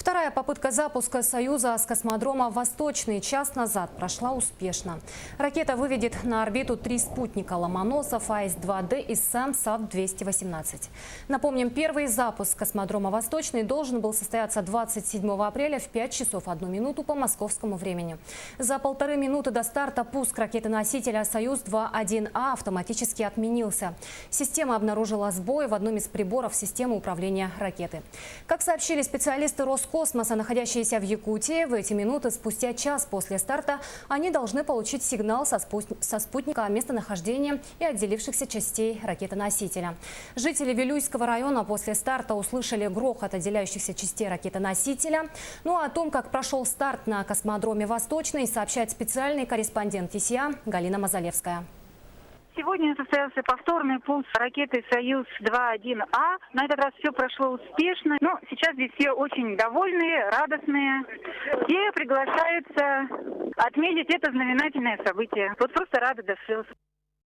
Вторая попытка запуска «Союза» с космодрома «Восточный» час назад прошла успешно. Ракета выведет на орбиту 3 спутника «Ломоносов», АИС-2D и сам САТ-218. Напомним, первый запуск космодрома «Восточный» должен был состояться 27 апреля в 5 часов 1 минуту по московскому времени. За 1,5 минуты до старта пуск ракеты-носителя «Союз-2-1А» автоматически отменился. Система обнаружила сбой в одном из приборов системы управления ракеты. Как сообщили специалисты Роскосмоса, находящиеся в Якутии, в эти минуты спустя час после старта они должны получить сигнал со спутника о местонахождении и отделившихся частей ракеты-носителя. Жители Вилюйского района после старта услышали грохот отделяющихся частей ракеты-носителя. Ну а о том, как прошел старт на космодроме «Восточный», сообщает специальный корреспондент ТСЯ Галина Мазалевская. Сегодня состоялся повторный пуск ракеты «Союз-2-1А». На этот раз все прошло успешно. Но сейчас здесь все очень довольные, радостные. Все приглашаются отметить это знаменательное событие. Вот просто рады до слез.